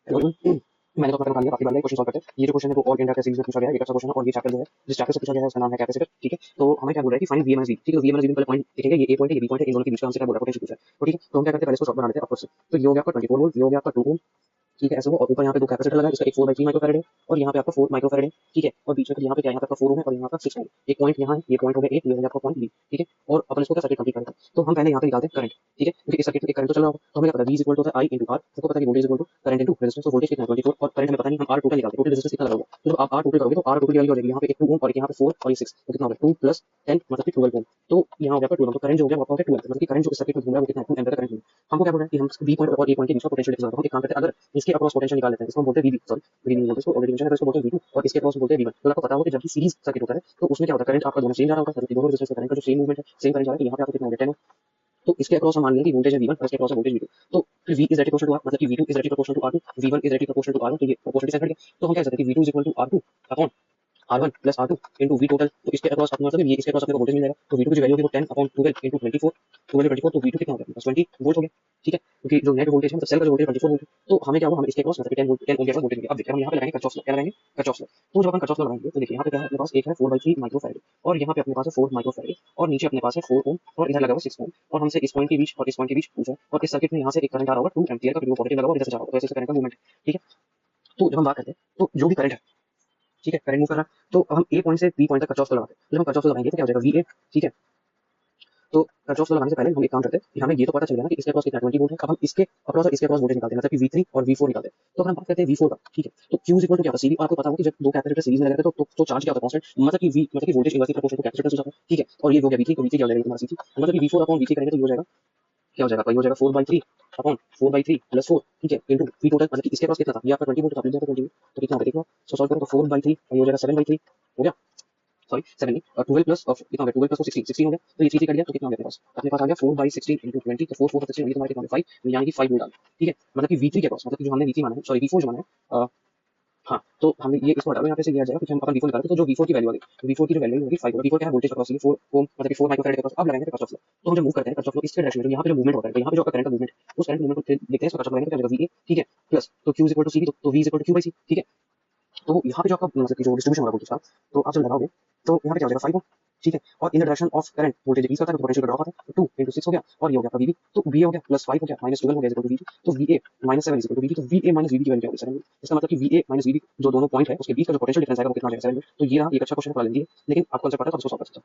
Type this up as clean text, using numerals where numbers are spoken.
मैंने तो अपना काम लिया, बाकी वाला क्वेश्चन सॉल्व करते हैं। ये जो क्वेश्चन है वो ऑल इंडिया सीरीज में पूछा गया है, एक अच्छा क्वेश्चन है। और ये चैप्टर जो है, जिस चैप्टर से पूछा गया है उसका नाम है कैपेसिटर, ठीक है। तो हमें क्या बोल रहा है कि फाइंड वी माइनस वी, ठीक है। वी माइनस वी में पहले पॉइंट देखेंगे, ये ए पॉइंट है, ये बी पॉइंट है, इन दोनों के बीच का हमसे क्या बोल रहा है, पोटेंशियल पूछा है। तो ठीक है, तो हम क्या करते हैं, पहले इसको शॉर्ट बना लेते हैं आपस से। तो ये हो गया आपका 24 वोल्ट, ये हो गया आपका 2 ओम, ठीक है। ऐसे वो, और ऊपर यहाँ पे दो कैपेसिटर लगा है, इसका एक 4/3 माइक्रोफैरेड है, और यहाँ पे आपका 4 माइक्रोफैरेड है, ठीक है। और बीच में यहाँ पे क्या है, यहाँ पे आपका 4 ओम है, और यहाँ पे 6 ओम। एक पॉइंट यहाँ है, ये पॉइंट हो गया एक, ये हो गया आपका पॉइंट बी, ठीक है। और अपन इसको क्या सर्किट कंप्लीट करेंगे, तो हम पहले यहाँ पे निकालते हैं करंट, ठीक है। क्योंकि इस सर्किट में एक करंट तो चल रहा होगा, तो हमें क्या पता है, V इक्वल टू होता है I इंटू R। सबको पता है कि voltage equal to current into resistance. तो वोल्टेज कितना है 24, और करंट हमें पता नहीं, हम R टोटल निकालते हैं, टोटल रेजिस्टेंस कितना लगा होगा। तो जब आप R टोटल करोगे तो R टोटल की वैल्यू हो जाएगी यहाँ पे एक 2 ओम, और एक यहाँ पे 4 और ये 6, तो कितना हो गया 2 प्लस 10 मतलब कि 12 ओम। तो यहाँ हो गया आपका 12 ओम। तो करंट जो हो गया वो आपका हो गया 12, मतलब कि करंट जो इस सर्किट में घूम रहा है वो कितना है, 2 एम्पीयर का करंट घूम रहा है। हमको क्या बोल रहा है कि हम बी पॉइंट और ए पॉइंट के बीच का पोटेंशियल डिफरेंस। हम एक काम करते हैं, अगर इसके अक्रॉस पोटेंशियल निकाल लेते हैं, इसको हम बोलते हैं वीबी, सॉरी वीबी नहीं बोलते इसको, ऑलरेडी मेंशन है, तो इसको बोलते हैं वी2, और इसके अक्रॉस बोलते हैं वी1। तो आपको पता होगा कि जब भी सीरीज सर्किट होता है तो उसमें क्या होता है, करंट आपका दोनों सेम जा रहा होगा, दोनों रेजिस्टेंस का करंट का जो सेम मूवमेंट है, सेम करंट जा रहा है। तो यहाँ पे आपको कितना हो गया 10 ओम। तो इसके अक्रॉस हम मान लेंगे कि वोल्टेज है V1 और इसके अक्रॉस है वोल्टेज V2। तो फिर V is directly proportional to R, मतलब कि V2 is directly proportional to R2, V1 is directly proportional to R1। तो ये प्रोपोर्शनलिटी से हट गया। तो हम कह सकते हैं कि V2 is equal to R2 upon R1 plus R2 into V total. तो इसके अक्रॉस अपना मतलब ये इसके अक्रॉस अपने को वोल्टेज मिल जाएगा। तो V2 की जो वैल्यू होगी वो 10 अपॉन 12 इंटू 24, 12 24, तो V2 कितना हो गया 20 वोल्ट हो गया, ठीक है। क्योंकि जो नेट वोल्टेज है मतलब सेल का जो वोल्टेज 24 वोल्ट है। तो हमें क्या होगा, हम इसके अक्रॉस मतलब 10 वोल्ट 10 ओम के अक्रॉस वोल्टेज मिलेगा। अब देखिए हम यहाँ पे लगाएंगे कर्चॉफ्स लॉ, क्या लगाएंगे कर्चॉफ्स लॉ। तो जब अपन कर्चॉफ्स लॉ लगाएंगे तो देखिए यहाँ पे क्या है, अपने पास एक है 4/3 माइक्रोफैरेड, और यहाँ पे अपने पास है 4 माइक्रोफैरेड, और नीचे अपने पास है 4 ओम, और इधर लगा हुआ 6 ओम। और हमसे इस पॉइंट के बीच और इस पॉइंट के बीच पूछा, और इस सर्किट में यहाँ से एक करंट आ रहा होगा 2 एम्पीयर का, क्योंकि वो पॉजिटिव लगा हुआ, इधर से जा रहा होगा, तो ऐसे करंट का मूवमेंट, ठीक है। तो जब हम बात करते हैं तो जो भी करंट है, ठीक है, करंट मूव कर रहा है, तो हम ए पॉइंट से बी पॉइंट तक कर्चॉफ्स लॉ लगाते हैं। जब हम कर्चॉफ्स लॉ लगाएंगे तो क्या हो जाएगा VA, ठीक है। तो कर्चॉफ्स लॉ लगाने से पहले हम एक काम करते हैं कि हमें ये तो पता चल गया ना कि इसके अक्रॉस कितना 20 वोल्ट है। अब हम इसके अक्रॉस और इसके अक्रॉस वोल्टेज निकालते हैं, मतलब कि V3 और V4 निकालते हैं। तो अगर हम बात करते हैं V4 का, ठीक है, तो Q इक्वल टू क्या होता है, CV। आपको पता होगा कि जब दो कैपेसिटर सीरीज में लगे रहते हैं तो चार्ज क्या होता है, कांस्टेंट, मतलब कि V मतलब कि voltage inversely proportional to capacitance हो जाता है, ठीक है। और ये हो गया V3, तो V3 क्या हो जाएगा तुम्हारा CV, मतलब कि V4 अपॉन V3 करेंगे तो ये हो जाएगा, क्या हो जाएगा, ये हो जाएगा 4/3 अपॉन 4/3 प्लस 4, ठीक है, इंटू V टोटल, मतलब कि इसके पास कितना था, ये आपका 20 वोल्ट था, 20 वोल्ट, तो कितना होगा देखो। सो सॉल्व करो तो 4/3 और ये हो जाएगा 7/3 हो गया, सॉरी 7 नहीं, 12 प्लस ऑफ कितना हो गया, 12 प्लस 16 16 हो गया। तो ये 3 कट गया, तो कितना हो गया अपने पास आ गया 4/16 इंटू 20, तो 4 4 16 तुम्हारे कितना हो गया 5, यानी कि 5 वोल्ट आ गया, ठीक है। मतलब कि V3 के पास, मतलब कि जो हमने V3 माना है, सॉरी V4 जो माना है, हाँ, तो हमने ये इसको हटा दो यहाँ पे से, ये आ जाएगा क्योंकि हम अपन V4 निकाल रहे थे। तो जो V4 की वैल्यू आ गई, V4 की जो वैल्यू होगी 5 होगा। V4 क्या है, वोल्टेज अक्रॉस 4 ओम, मतलब कि 4 माइक्रोफैरेड के अक्रॉस। अब लगाएंगे कर्चॉफ लॉ। तो हम जब मूव करते हैं कर्चॉफ लॉ इसके डायरेक्शन में, तो यहाँ पे जो मूवमेंट होता है, तो यहाँ पे जो आपका करंट का मूवमेंट है, उस करंट मूवमेंट को देखते हैं, इसको कर्चॉफ लगाएंगे तो क्या हो जाएगा VA, ठीक है, प्लस तो Q इक्वल टू CV, तो V equal to Q by C, ठीक है। तो यहाँ पे जो आपका मतलब कि जो डिस्ट्रीब्यूशन होगा वोल्टेज का, तो आप जब लगाओगे तो यहाँ पे क्या हो जाएगा 5 ओम, ठीक है। और in the direction of current voltage increase करता है तो पोटेंशियल ड्रॉप आता है, तो 2 6 हो गया, और ये हो गया आपका VB। तो VA हो गया प्लस 5 हो गया माइनस 12 हो गया इक्वल टू VB। तो VA minus 7 equal to VB। तो VA माइनस VB की वैल्यू क्या होगी 7। इसका मतलब कि VA माइनस VB जो दोनों पॉइंट है उसके बीच का जो पोटेंशियल डिफरेंस आएगा वो कितना हो जाएगा 7। तो ये रहा, एक अच्छा क्वेश्चन है, लेकिन आपको कंसेप्ट पता है तो आप इसको सॉल्व कर सकते हो।